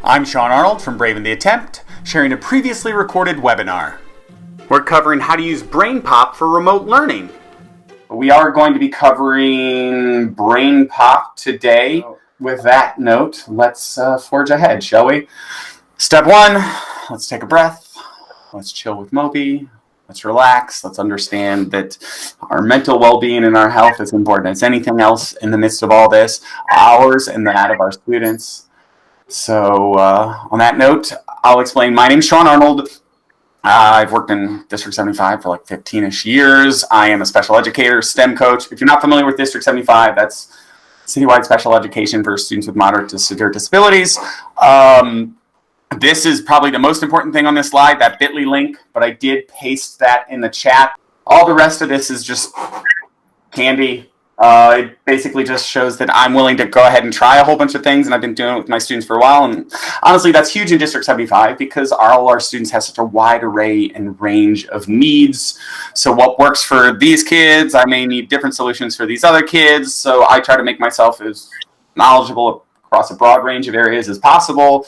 I'm Sean Arnold from Brave in the Attempt, sharing a previously recorded webinar. We're covering how to use BrainPOP for remote learning. We are going to be covering BrainPOP today. With that note, let's forge ahead, shall we? Step one, let's take a breath. Let's chill with Moby. Let's relax. Let's understand that our mental well-being and our health is important as anything else in the midst of all this, ours and that of our students. So on that note, I'll explain. My name's Sean Arnold. I've worked in District 75 for like 15-ish years. I am a special educator, STEM coach. If you're not familiar with District 75, that's citywide special education for students with moderate to severe disabilities. This is probably the most important thing on this slide, that bit.ly link, but I did paste that in the chat. All the rest of this is just candy. It basically just shows that I'm willing to go ahead and try a whole bunch of things, and I've been doing it with my students for a while. And honestly, that's huge in District 75 because all our students have such a wide array and range of needs. So what works for these kids, I may need different solutions for these other kids. So I try to make myself as knowledgeable across a broad range of areas as possible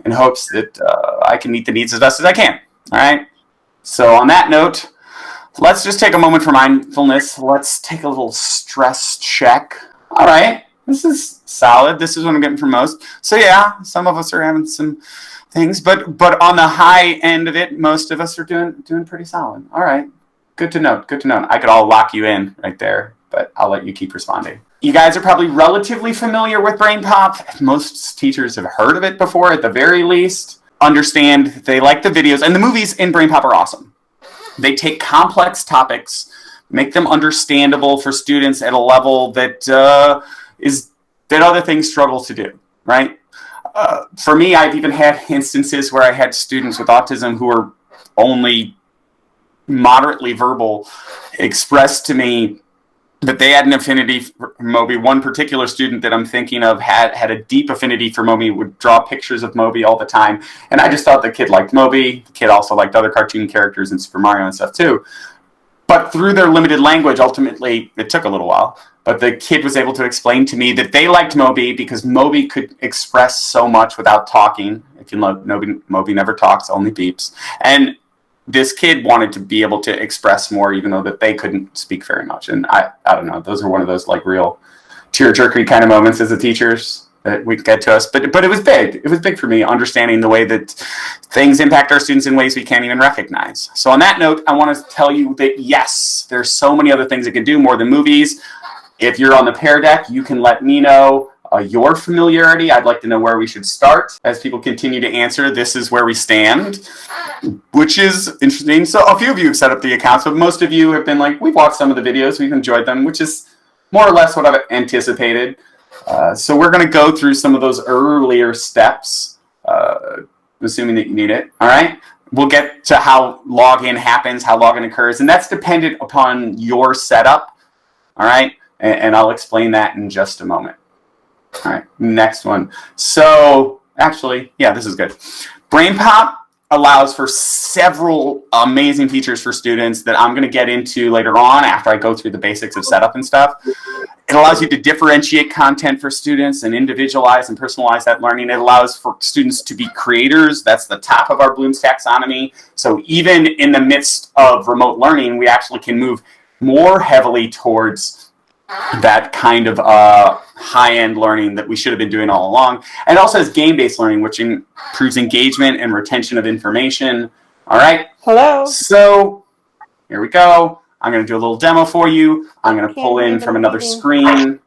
in hopes that I can meet the needs as best as I can. All right. So on that note, let's just take a moment for mindfulness. Let's take a little stress check. All right, this is solid. This is what I'm getting from most. So yeah, some of us are having some things, but on the high end of it, most of us are doing pretty solid. All right, good to know. Good to know. I could all lock you in right there, but I'll let you keep responding. You guys are probably relatively familiar with BrainPOP. Most teachers have heard of it before, at the very least. Understand they like the videos, and the movies in BrainPOP are awesome. They take complex topics, make them understandable for students at a level that that other things struggle to do, right? For me, I've even had instances where I had students with autism who were only moderately verbal express to me that they had an affinity for Moby. One particular student that I'm thinking of had a deep affinity for Moby, would draw pictures of Moby all the time. And I just thought the kid liked Moby. The kid also liked other cartoon characters and Super Mario and stuff too. But through their limited language, ultimately, it took a little while, but the kid was able to explain to me that they liked Moby because Moby could express so much without talking. If you know, Moby never talks, only beeps. And this kid wanted to be able to express more, even though that they couldn't speak very much. And I don't know, those are one of those like real tear-jerkery kind of moments as a teachers that we get to us. But it was big. It was big for me, understanding the way that things impact our students in ways we can't even recognize. So on that note, I want to tell you that yes, there's so many other things it can do more than movies. If you're on the Pear Deck, you can let me know your familiarity. I'd like to know where we should start. As people continue to answer, this is where we stand, which is interesting. So a few of you have set up the accounts, but most of you have been like, we've watched some of the videos, we've enjoyed them, which is more or less what I've anticipated. So we're going to go through some of those earlier steps, assuming that you need it. All right. We'll get to how login happens, how login occurs, and that's dependent upon your setup. All right. And I'll explain that in just a moment. All right, next one. So actually, yeah, this is good. BrainPOP allows for several amazing features for students that I'm going to get into later on after I go through the basics of setup and stuff. It allows you to differentiate content for students and individualize and personalize that learning. It allows for students to be creators. That's the top of our Bloom's taxonomy. So even in the midst of remote learning, we actually can move more heavily towards that kind of high-end learning that we should have been doing all along. And it also has game-based learning, which improves engagement and retention of information. All right. Hello. So here we go. I'm going to do a little demo for you. I'm going to pull in from another screen.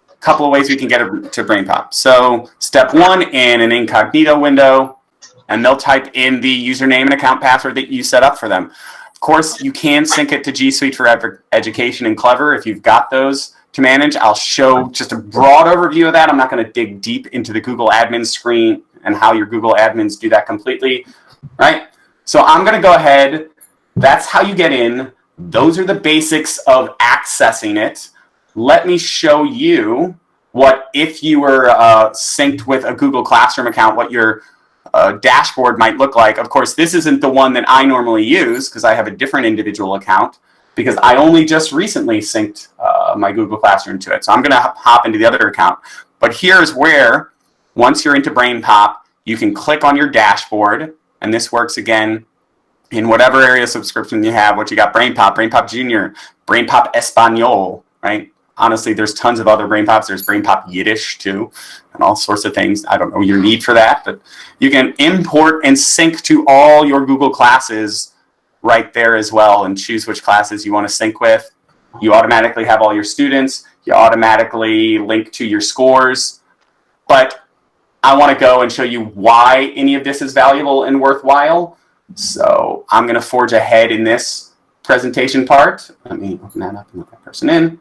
A couple of ways we can get it to BrainPOP. So step one, in an incognito window, and they'll type in the username and account password that you set up for them. Of course, you can sync it to G Suite for Education and Clever if you've got those to manage. I'll show just a broad overview of that. I'm not going to dig deep into the Google admin screen and how your Google admins do that completely, right? So I'm going to go ahead. That's how you get in. Those are the basics of accessing it. Let me show you what, if you were synced with a Google Classroom account, what your dashboard might look like. Of course, this isn't the one that I normally use because I have a different individual account because I only just recently synced my Google Classroom to it. So I'm going to hop into the other account. But here's where, once you're into BrainPOP, you can click on your dashboard, and this works again in whatever area of subscription you have. What you got: BrainPOP, BrainPOP Junior, BrainPOP Espanol, right? Honestly, there's tons of other BrainPOPs. There's BrainPOP Yiddish too, and all sorts of things. I don't know your need for that, but you can import and sync to all your Google classes right there as well, and choose which classes you want to sync with. You automatically have all your students. You automatically link to your scores. But I want to go and show you why any of this is valuable and worthwhile. So I'm going to forge ahead in this presentation part. Let me open that up and let that person in.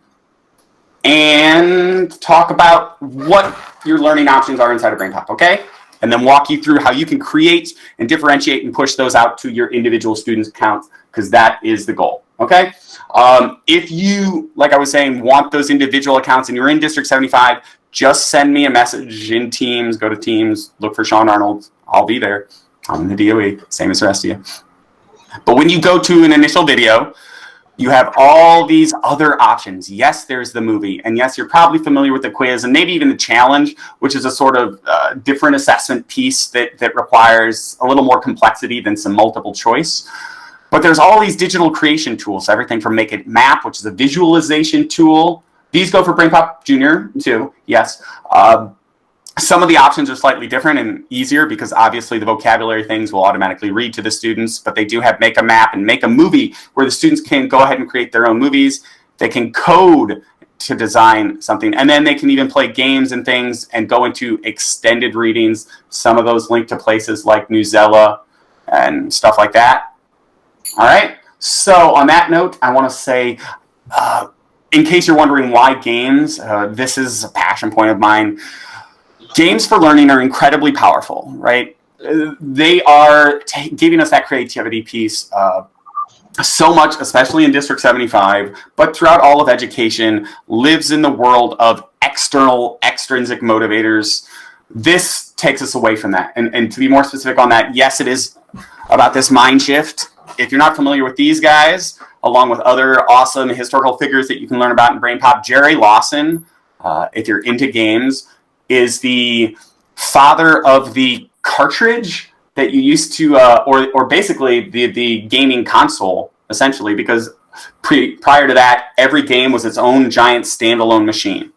And talk about what your learning options are inside of BrainPOP, okay? And then walk you through how you can create and differentiate and push those out to your individual students' accounts, because that is the goal, okay? If you, like I was saying, want those individual accounts and you're in District 75, just send me a message in Teams. Go to Teams, look for Sean Arnold. I'll be there. I'm in the DOE, same as the rest of you. But when you go to an initial video, you have all these other options. Yes, there's the movie. And yes, you're probably familiar with the quiz and maybe even the challenge, which is a sort of different assessment piece that requires a little more complexity than some multiple choice. But there's all these digital creation tools, everything from Make It Map, which is a visualization tool. These go for BrainPOP Junior too, yes. Some of the options are slightly different and easier because obviously the vocabulary things will automatically read to the students, but they do have Make a Map and Make a Movie where the students can go ahead and create their own movies. They can code to design something, and then they can even play games and things and go into extended readings. Some of those link to places like Newsela and stuff like that. All right, so on that note, I want to say, in case you're wondering why games, this is a passion point of mine. Games for learning are incredibly powerful, right? They are giving us that creativity piece so much, especially in District 75, but throughout all of education, lives in the world of external, extrinsic motivators. This takes us away from that. And to be more specific on that, yes, it is about this mind shift. If you're not familiar with these guys, along with other awesome historical figures that you can learn about in BrainPOP, Jerry Lawson, if you're into games, is the father of the cartridge that you used to, or basically the gaming console, essentially, because prior to that, every game was its own giant standalone machine.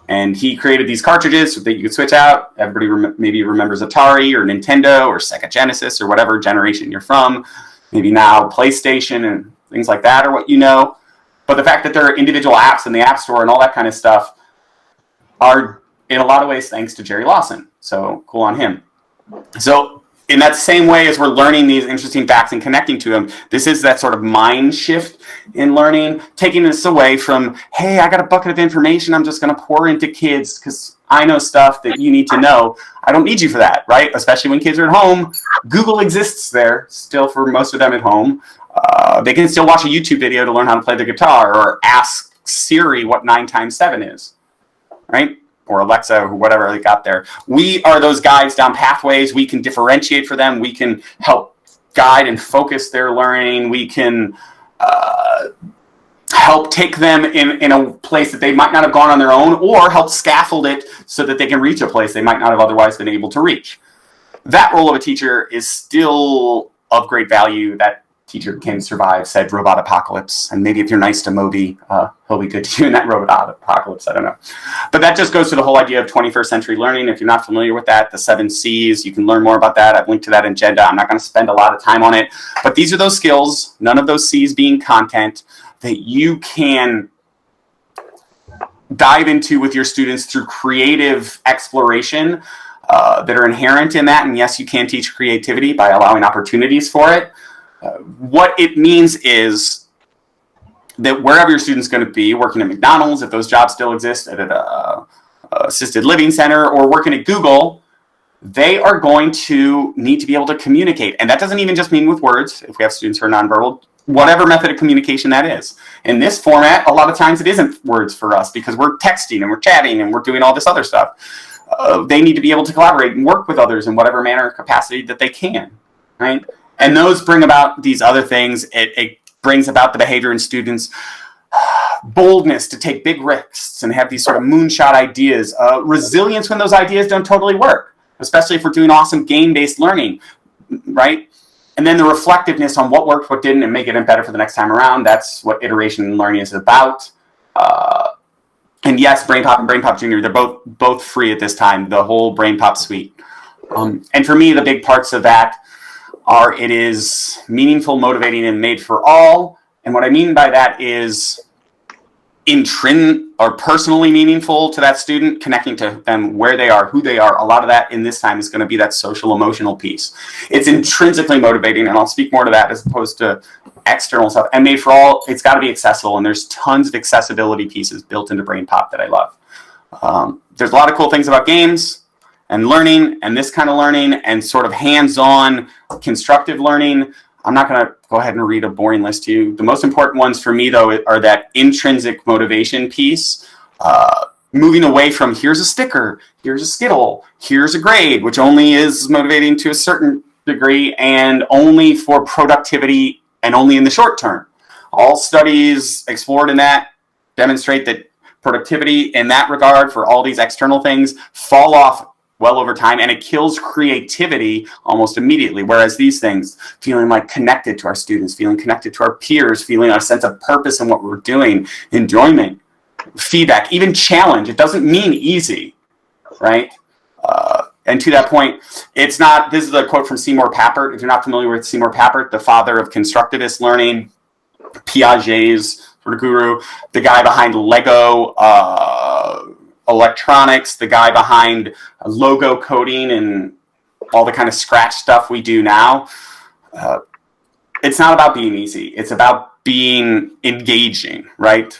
And he created these cartridges so that you could switch out. Everybody maybe remembers Atari or Nintendo or Sega Genesis or whatever generation you're from. Maybe now PlayStation and things like that are what you know. But the fact that there are individual apps in the App Store and all that kind of stuff are, in a lot of ways, thanks to Jerry Lawson. So cool on him. So in that same way as we're learning these interesting facts and connecting to them, this is that sort of mind shift in learning, taking us away from, hey, I got a bucket of information I'm just going to pour into kids because I know stuff that you need to know. I don't need you for that, right? Especially when kids are at home. Google exists there still for most of them at home. They can still watch a YouTube video to learn how to play the guitar or ask Siri what 9 times 7 is, right? Or Alexa, or whatever they got there. We are those guides down pathways. We can differentiate for them. We can help guide and focus their learning. We can help take them in a place that they might not have gone on their own, or help scaffold it so that they can reach a place they might not have otherwise been able to reach. That role of a teacher is still of great value. That teacher can survive said robot apocalypse. And maybe if you're nice to Moby, he'll be good to you in that robot apocalypse. I don't know. But that just goes to the whole idea of 21st century learning. If you're not familiar with that, the 7 C's, you can learn more about that. I've linked to that agenda. I'm not going to spend a lot of time on it. But these are those skills, none of those C's being content, that you can dive into with your students through creative exploration that are inherent in that. And yes, you can teach creativity by allowing opportunities for it. What it means is that wherever your student's going to be, working at McDonald's, if those jobs still exist, at an assisted living center, or working at Google, they are going to need to be able to communicate. And that doesn't even just mean with words. If we have students who are nonverbal, whatever method of communication that is. In this format, a lot of times it isn't words for us because we're texting and we're chatting and we're doing all this other stuff. They need to be able to collaborate and work with others in whatever manner or capacity that they can, right? And those bring about these other things. It brings about the behavior in students, boldness to take big risks and have these sort of moonshot ideas, resilience when those ideas don't totally work. especially if we're doing awesome game-based learning, right? And then the reflectiveness on what worked, what didn't, and make it better for the next time around. That's what iteration learning is about. And yes, BrainPOP and BrainPOP Junior, they're both free at this time, the whole BrainPOP suite. And for me, the big parts of that are it is meaningful, motivating, and made for all. And what I mean by that is or personally meaningful to that student, connecting to them where they are, who they are. A lot of that in this time is going to be that social emotional piece. It's intrinsically motivating, and I'll speak more to that as opposed to external stuff. And made for all, it's got to be accessible, and there's tons of accessibility pieces built into BrainPOP that I love. There's a lot of cool things about games and learning and this kind of learning and sort of hands-on constructive learning. I'm not going to go ahead and read a boring list to you. The most important ones for me, though, are that intrinsic motivation piece. Moving away from here's a sticker, here's a Skittle, here's a grade, which only is motivating to a certain degree and only for productivity and only in the short term. All studies explored in that demonstrate that productivity in that regard for all these external things fall off well over time, and it kills creativity almost immediately. Whereas these things, feeling like connected to our students, feeling connected to our peers, feeling a sense of purpose in what we're doing, enjoyment, feedback, even challenge. It doesn't mean easy, right? And to that point, it's not, this is a quote from Seymour Papert. If you're not familiar with Seymour Papert, the father of constructivist learning, Piaget's sort of guru, the guy behind Lego, electronics, the guy behind logo coding and all the kind of scratch stuff we do now. It's not about being easy. It's about being engaging, right?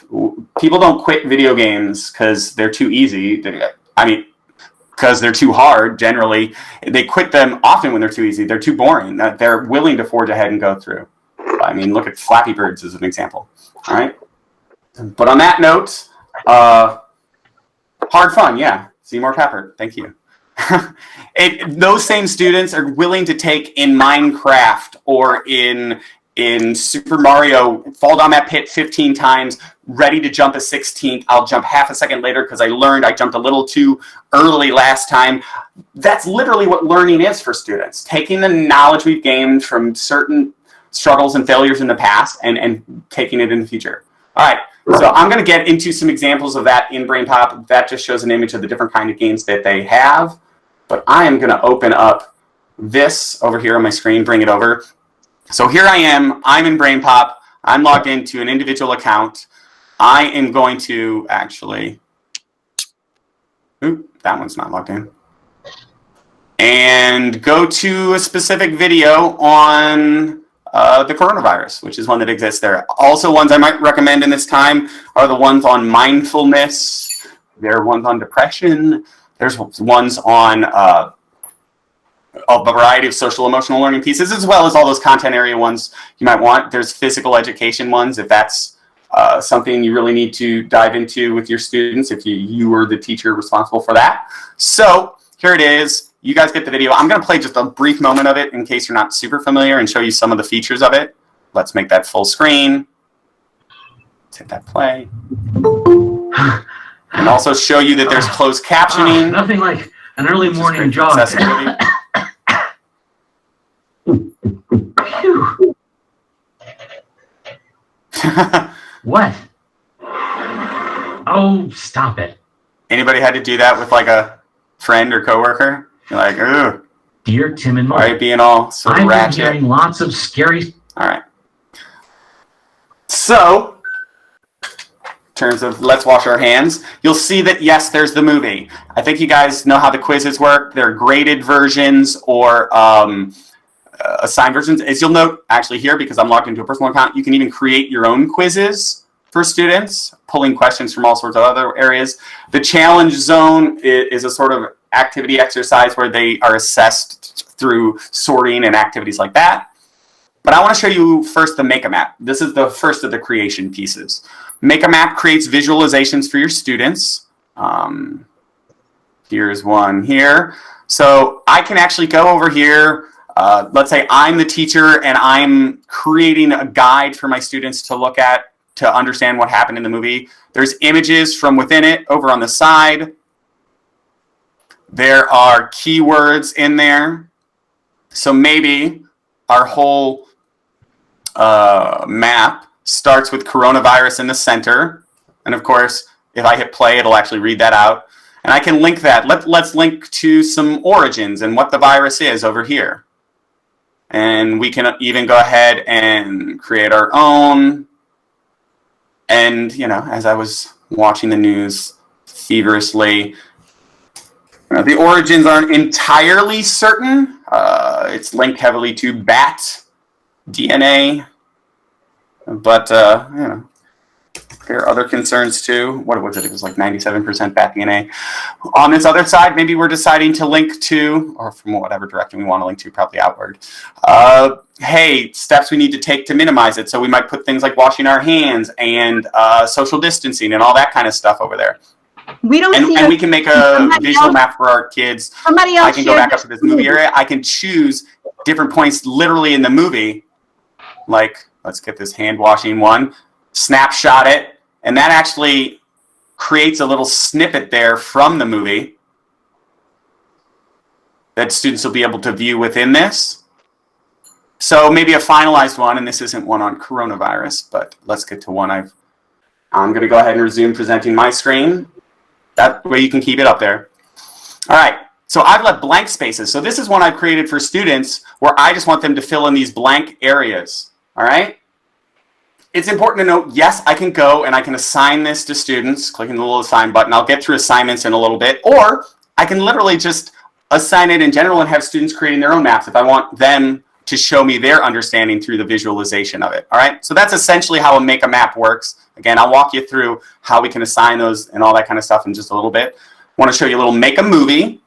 People don't quit video games because they're too easy. Because they're too hard, generally. They quit them often when they're too easy. They're too boring. They're willing to forge ahead and go through. I mean, look at Flappy Birds as an example, all right? But on that note, hard fun, yeah. Seymour Papert, thank you. Those same students are willing to take in Minecraft or in Super Mario, fall down that pit 15 times, ready to jump a 16th. I'll jump half a second later because I learned I jumped a little too early last time. That's literally what learning is for students. Taking the knowledge we've gained from certain struggles and failures in the past and taking it in the future. All right. So I'm going to get into some examples of that in BrainPOP. That just shows an image of the different kind of games that they have. But I am going to open up this over here on my screen, bring it over. So here I am. I'm in BrainPOP. I'm logged into an individual account. I am going to actually... Oop, that one's not logged in. And go to a specific video on... the coronavirus, which is one that exists there. Also, ones I might recommend in this time are the ones on mindfulness. There are ones on depression. There's ones on a variety of social emotional learning pieces, as well as all those content area ones you might want. There's physical education ones, if that's something you really need to dive into with your students, if you are the teacher responsible for that. So here it is. You guys get the video. I'm going to play just a brief moment of it in case you're not super familiar and show you some of the features of it. Let's make that full screen. Let's hit that play. And also show you that there's closed captioning. Nothing like an early morning jog. What? Oh, stop it. Anybody had to do that with like a friend or coworker? You're like, ugh. Dear Tim and Mike. All right, being all sort of ratchet. I've been hearing lots of scary... All right. So, in terms of let's wash our hands, you'll see that, yes, there's the movie. I think you guys know how the quizzes work. They're graded versions or assigned versions. As you'll note, actually here, because I'm logged into a personal account, you can even create your own quizzes for students, pulling questions from all sorts of other areas. The challenge zone is a sort of activity exercise where they are assessed through sorting and activities like that. But I want to show you first the Make a Map. This is the first of the creation pieces. Make a Map creates visualizations for your students. Here's one here. So I can actually go over here. Let's say I'm the teacher and I'm creating a guide for my students to look at to understand what happened in the movie. There's images from within it over on the side. There are keywords in there. So maybe our whole map starts with coronavirus in the center. And of course, if I hit play, it'll actually read that out. And I can link that. Let's link to some origins and what the virus is over here. And we can even go ahead and create our own. And, you know, as I was watching the news feverishly, the origins aren't entirely certain. It's linked heavily to bat DNA. But, you know, there are other concerns too. What was it? It was like 97% bat DNA. On this other side, maybe we're deciding to link to, or from whatever direction we want to link to, probably outward. Hey, steps we need to take to minimize it. So we might put things like washing our hands and social distancing and all that kind of stuff over there. We don't and we can make a visual map for our kids. Somebody else I can go back up to this movie area. I can choose different points literally in the movie. Like, let's get this hand washing one. Snapshot it. And that actually creates a little snippet there from the movie that students will be able to view within this. So maybe a finalized one, and this isn't one on coronavirus, but let's get to one I'm going to go ahead and resume presenting my screen. That way you can keep it up there. All right, so I've left blank spaces. So this is one I've created for students where I just want them to fill in these blank areas. All right? It's important to note, yes, I can go and I can assign this to students, clicking the little assign button. I'll get through assignments in a little bit. Or I can literally just assign it in general and have students creating their own maps if I want them to show me their understanding through the visualization of it. All right, so that's essentially how a make a map works. Again, I'll walk you through how we can assign those and all that kind of stuff in just a little bit. I want to show you a little make a movie.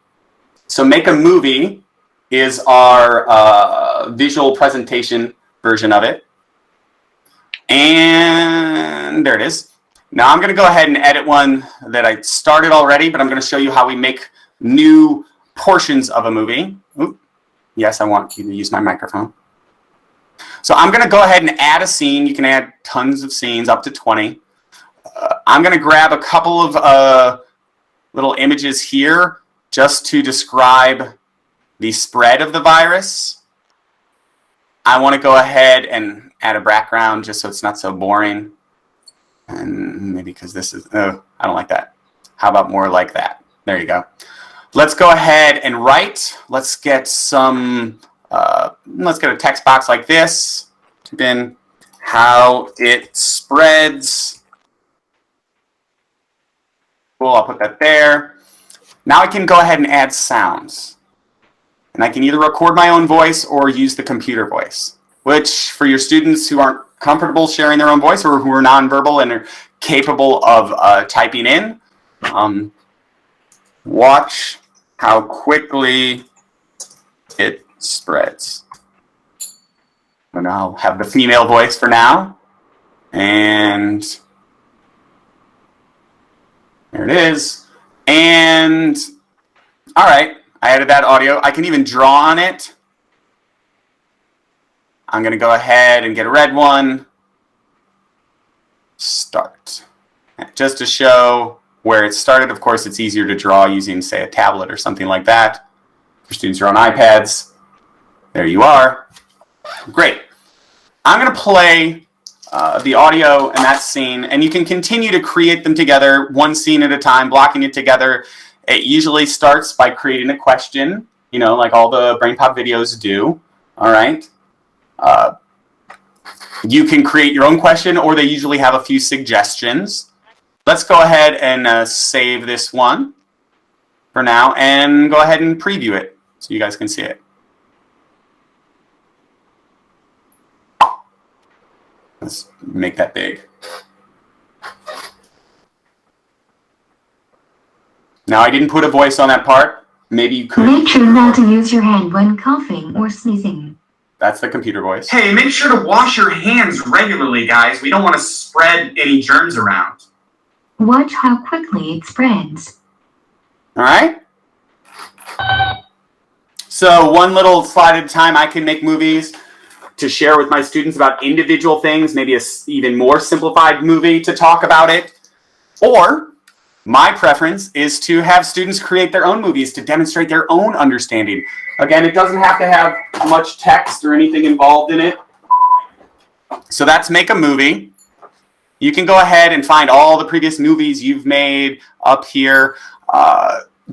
So make a movie is our visual presentation version of it. And there it is. Now I'm going to go ahead and edit one that I started already, but I'm going to show you how we make new portions of a movie. Oop. Yes, I want you to use my microphone. So I'm going to go ahead and add a scene. You can add tons of scenes, up to 20. I'm going to grab a couple of little images here just to describe the spread of the virus. I want to go ahead and add a background just so it's not so boring. And maybe because this is, I don't like that. How about more like that? There you go. Let's go ahead and write. Let's get some, let's get a text box like this. Type in how it spreads. Cool, I'll put that there. Now I can go ahead and add sounds. And I can either record my own voice or use the computer voice, which for your students who aren't comfortable sharing their own voice or who are nonverbal and are capable of typing in, watch how quickly it spreads. And I'll have the female voice for now. And there it is. And all right, I added that audio. I can even draw on it. I'm going to go ahead and get a red one. Start. Just to show where it started. Of course, it's easier to draw using, say, a tablet or something like that. For students who are on iPads, there you are. Great. I'm going to play the audio and that scene, and you can continue to create them together, one scene at a time, blocking it together. It usually starts by creating a question, you know, like all the BrainPOP videos do. All right. You can create your own question, or they usually have a few suggestions. Let's go ahead and save this one for now and go ahead and preview it so you guys can see it. Let's make that big. Now, I didn't put a voice on that part. Maybe you could. Make sure not to use your hand when coughing or sneezing. That's the computer voice. Hey, make sure to wash your hands regularly, guys. We don't want to spread any germs around. Watch how quickly it spreads. All right. So one little slide at a time, I can make movies to share with my students about individual things, maybe a even more simplified movie to talk about it. Or My preference is to have students create their own movies to demonstrate their own understanding. Again, it doesn't have to have much text or anything involved in it. So that's make a movie. You can go ahead and find all the previous movies you've made up here.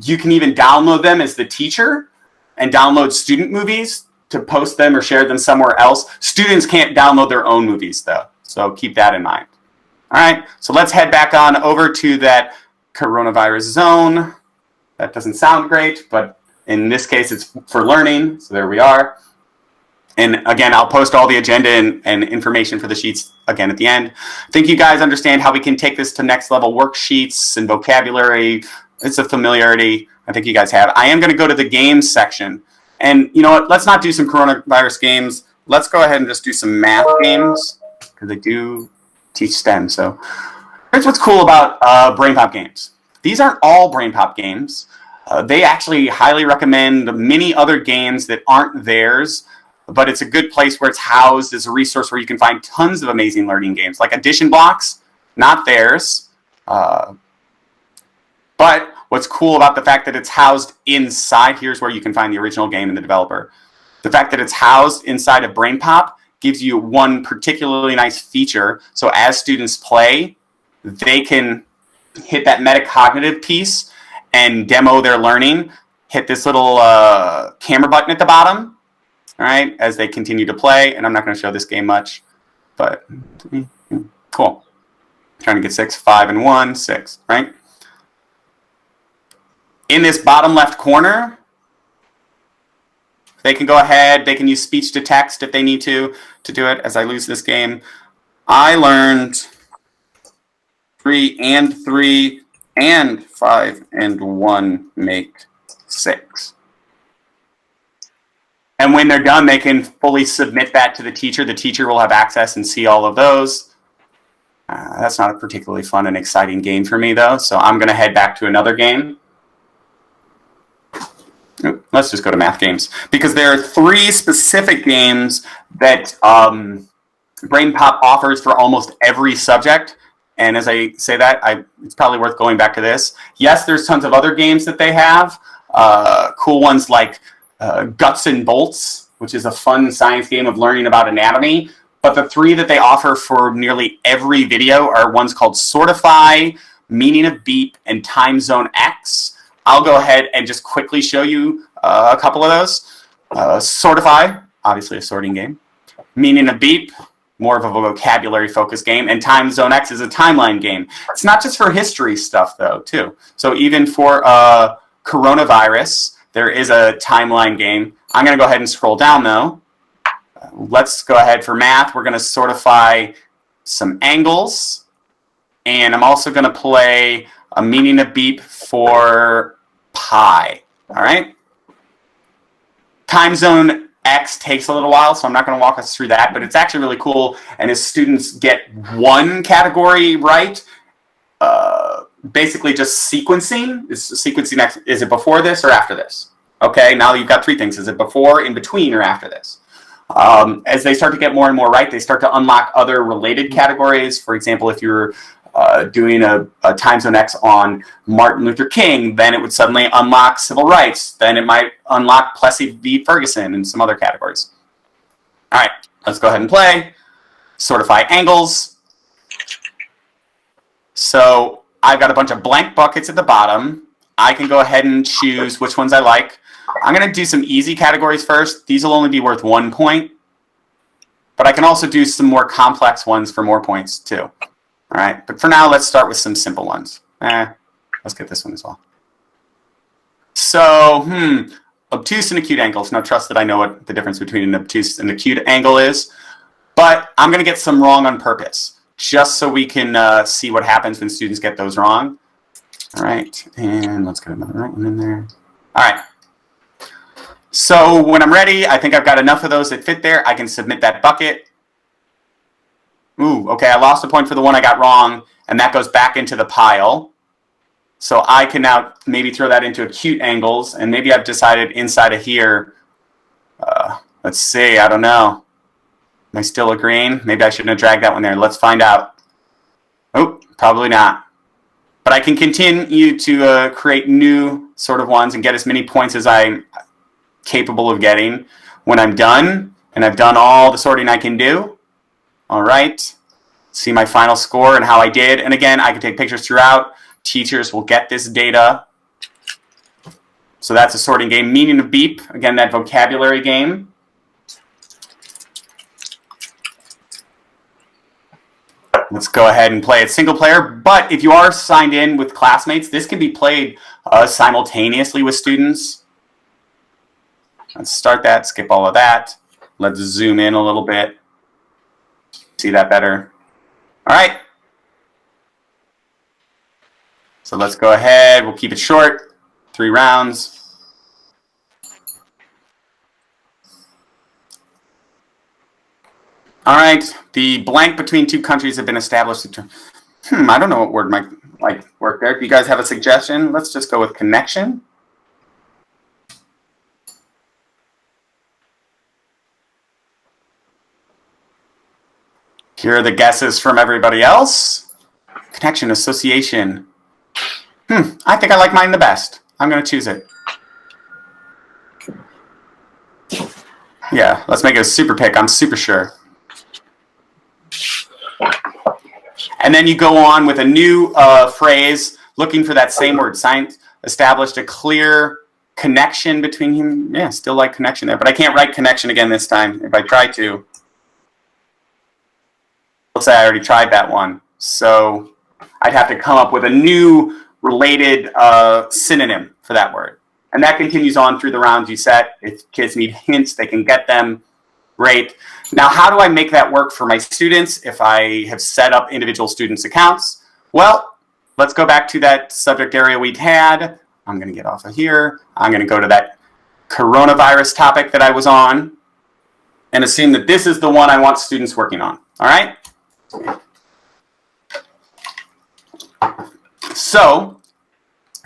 You can even download them as the teacher and download student movies to post them or share them somewhere else. Students can't download their own movies though, so keep that in mind. All right, so let's head back on over to that coronavirus zone. That doesn't sound great, but in this case it's for learning, so there we are. And again, I'll post all the agenda and information for the sheets again at the end. I think you guys understand how we can take this to next level worksheets and vocabulary. It's a familiarity I think you guys have. I am going to go to the games section. And you know what? Let's not do some coronavirus games. Let's go ahead and just do some math games because they do teach STEM. So here's what's cool about BrainPOP games. These aren't all BrainPOP games. They actually highly recommend many other games that aren't theirs, but it's a good place where it's housed as a resource where you can find tons of amazing learning games, like Addition Blocks, not theirs. But what's cool about the fact that it's housed inside, here's where you can find the original game and the developer. The fact that it's housed inside of BrainPOP gives you one particularly nice feature. So as students play, they can hit that metacognitive piece and demo their learning, hit this little camera button at the bottom, all right, as they continue to play. And I'm not going to show this game much, but cool. Trying to get 6, 5, and 1, 6, right? In this bottom left corner, they can go ahead, they can use speech to text if they need to do it. As I lose this game, I learned 3 and 3 and 5 and 1 make 6. And when they're done, they can fully submit that to the teacher. The teacher will have access and see all of those. That's not a particularly fun and exciting game for me, though, so I'm going to head back to another game. Let's just go to math games, because there are 3 specific games that BrainPOP offers for almost every subject. And as I say that, it's probably worth going back to this. Yes, there's tons of other games that they have. Cool ones like Guts and Bolts, which is a fun science game of learning about anatomy. But the 3 that they offer for nearly every video are ones called Sortify, Meaning of Beep, and Time Zone X. I'll go ahead and just quickly show you a couple of those. Sortify, obviously a sorting game. Meaning of Beep, more of a vocabulary-focused game. And Time Zone X is a timeline game. It's not just for history stuff, though, too. So even for coronavirus, there is a timeline game. I'm going to go ahead and scroll down, though. Let's go ahead for math. We're going to sortify some angles. And I'm also going to play a Meaning of Beep for pi. All right? Time Zone X takes a little while, so I'm not going to walk us through that, but it's actually really cool. And as students get one category right, basically just sequencing. Is it before this or after this? Okay, now you've got 3 things. Is it before, in between, or after this? As they start to get more and more right, they start to unlock other related categories. For example, if you're doing a Time Zone X on Martin Luther King, then it would suddenly unlock civil rights. Then it might unlock Plessy v. Ferguson and some other categories. All right, let's go ahead and play. Sortify angles. So I've got a bunch of blank buckets at the bottom. I can go ahead and choose which ones I like. I'm going to do some easy categories first. These will only be worth 1 point. But I can also do some more complex ones for more points, too. All right, but for now, let's start with some simple ones. Let's get this one as well. So, obtuse and acute angles. Now, trust that I know what the difference between an obtuse and acute angle is, but I'm going to get some wrong on purpose, just so we can see what happens when students get those wrong. All right, and let's get another right one in there. All right. So when I'm ready, I think I've got enough of those that fit there. I can submit that bucket. Ooh, okay, I lost a point for the one I got wrong, and that goes back into the pile. So I can now maybe throw that into acute angles, and maybe I've decided inside of here, let's see, I don't know. Am I still agreeing? Maybe I shouldn't have dragged that one there. Let's find out. Oh, probably not. But I can continue to create new sort of ones and get as many points as I'm capable of getting. When I'm done, and I've done all the sorting I can do, all right, see my final score and how I did. And again, I can take pictures throughout. Teachers will get this data. So that's a sorting game. Meaning of beep, again, that vocabulary game. Let's go ahead and play it single player. But if you are signed in with classmates, this can be played simultaneously with students. Let's start that, skip all of that. Let's zoom in a little bit. See that better? All right. So let's go ahead. We'll keep it short. 3 rounds. All right. The blank between 2 countries have been established. I don't know what word might work there. Do you guys have a suggestion? Let's just go with connection. Here are the guesses from everybody else. Connection, association. I think I like mine the best. I'm going to choose it. Yeah, let's make it a super pick. I'm super sure. And then you go on with a new phrase, looking for that same word. Science established a clear connection between him. Yeah, still like connection there. But I can't write connection again this time if I try to. Let's say I already tried that one. So I'd have to come up with a new related synonym for that word. And that continues on through the rounds you set. If kids need hints, they can get them. Great. Now, how do I make that work for my students if I have set up individual students' accounts? Well, let's go back to that subject area we'd had. I'm going to get off of here. I'm going to go to that coronavirus topic that I was on and assume that this is the one I want students working on. All right? So,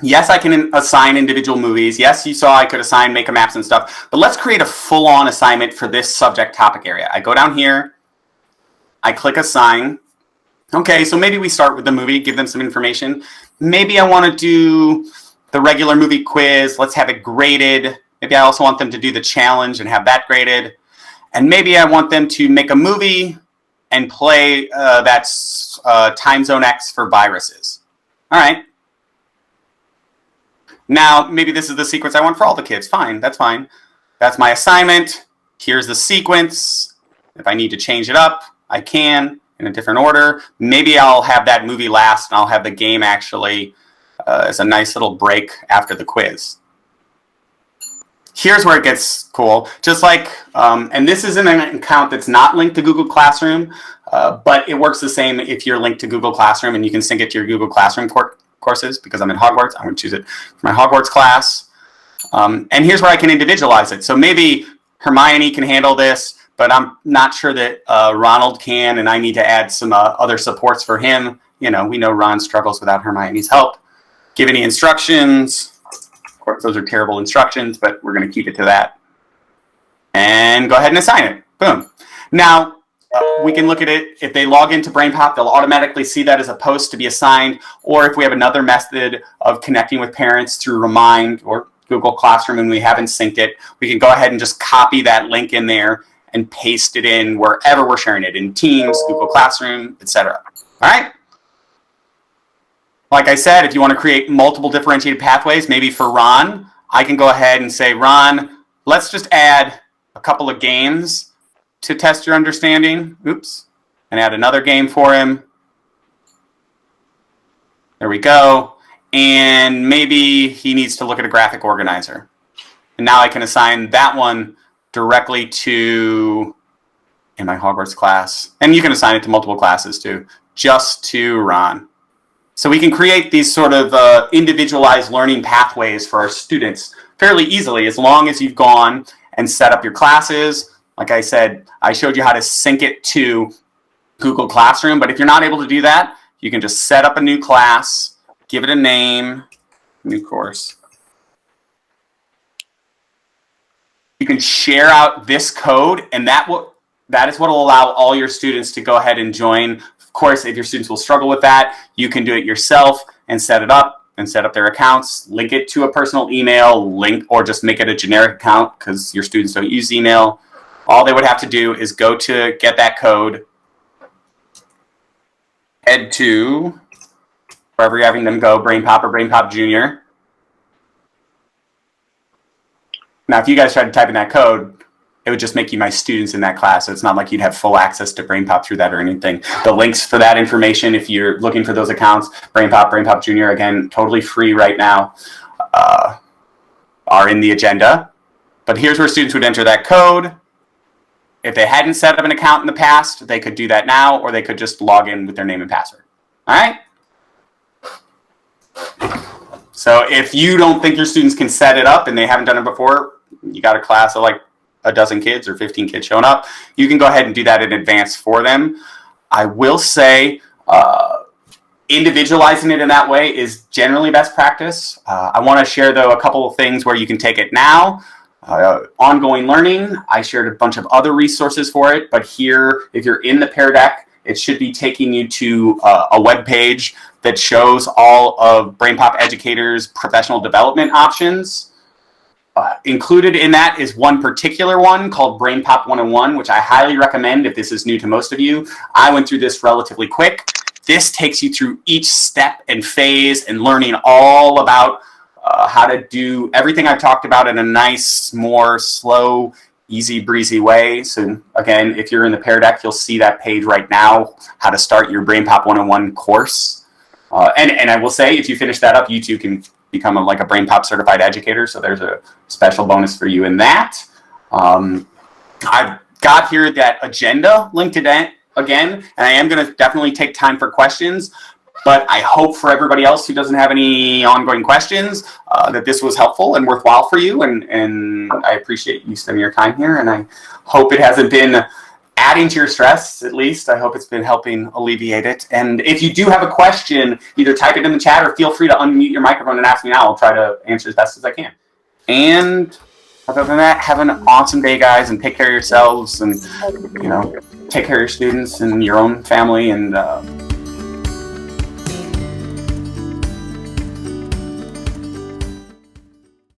yes, I can assign individual movies. Yes, you saw I could assign make maps and stuff. But let's create a full-on assignment for this subject topic area. I go down here. I click assign. Okay, so maybe we start with the movie, give them some information. Maybe I want to do the regular movie quiz. Let's have it graded. Maybe I also want them to do the challenge and have that graded. And maybe I want them to make a movie and play that's Time Zone X for viruses. All right. Now, maybe this is the sequence I want for all the kids. Fine, that's fine. That's my assignment. Here's the sequence. If I need to change it up, I can in a different order. Maybe I'll have that movie last and I'll have the game actually as a nice little break after the quiz. Here's where it gets cool. Just like, and this is in an account that's not linked to Google Classroom, but it works the same if you're linked to Google Classroom and you can sync it to your Google Classroom courses. Because I'm in Hogwarts, I'm going to choose it for my Hogwarts class. And here's where I can individualize it. So maybe Hermione can handle this, but I'm not sure that Ronald can, and I need to add some other supports for him. You know, we know Ron struggles without Hermione's help. Give any instructions. Of course, those are terrible instructions, but we're going to keep it to that. And go ahead and assign it. Boom. Now, we can look at it. If they log into BrainPOP, they'll automatically see that as a post to be assigned. Or if we have another method of connecting with parents through Remind or Google Classroom and we haven't synced it, we can go ahead and just copy that link in there and paste it in wherever we're sharing it, in Teams, Google Classroom, etc. All right? Like I said, if you want to create multiple differentiated pathways, maybe for Ron, I can go ahead and say, Ron, let's just add a couple of games to test your understanding. Oops. And add another game for him. There we go. And maybe he needs to look at a graphic organizer. And now I can assign that one directly to in my Hogwarts class. And you can assign it to multiple classes too, just to Ron. So we can create these sort of individualized learning pathways for our students fairly easily, as long as you've gone and set up your classes. Like I said, I showed you how to sync it to Google Classroom, but if you're not able to do that, you can just set up a new class, give it a name, new course. You can share out this code, and that is what will allow all your students to go ahead and join. Of course, if your students will struggle with that, you can do it yourself. and set it up and set up their accounts, link it to a personal email, or just make it a generic account because your students don't use email. All they would have to do is go to get that code, head to wherever you're having them go, BrainPOP or BrainPOP Junior. Now, if you guys tried to type in that code, it would just make you my students in that class. So it's not like you'd have full access to BrainPOP through that or anything. The links for that information, if you're looking for those accounts, BrainPOP, BrainPOP Junior, again, totally free right now, are in the agenda. But here's where students would enter that code. If they hadn't set up an account in the past, they could do that now, or they could just log in with their name and password. All right? So if you don't think your students can set it up and they haven't done it before, you got a class of like a dozen kids or 15 kids showing up, you can go ahead and do that in advance for them. I will say individualizing it in that way is generally best practice. I want to share, though, a couple of things where you can take it now. Ongoing learning, I shared a bunch of other resources for it, but here, if you're in the Pear Deck, it should be taking you to a web page that shows all of BrainPOP Educator's professional development options. Included in that is one particular one called BrainPOP 101, which I highly recommend if this is new to most of you. I went through this relatively quick. This takes you through each step and phase and learning all about how to do everything I've talked about in a nice, more slow, easy breezy way. So again, if you're in the Pear Deck, you'll see that page right now, how to start your BrainPOP 101 course. And I will say, if you finish that up, you too can become like a BrainPOP certified educator. So there's a special bonus for you in that. I've got here that agenda linked again, and I am going to definitely take time for questions. But I hope for everybody else who doesn't have any ongoing questions that this was helpful and worthwhile for you. And I appreciate you spending your time here. And I hope it hasn't been adding to your stress, at least. I hope it's been helping alleviate it. And if you do have a question, either type it in the chat or feel free to unmute your microphone and ask me now. I'll try to answer as best as I can. And other than that, have an awesome day, guys, and take care of yourselves and, take care of your students and your own family and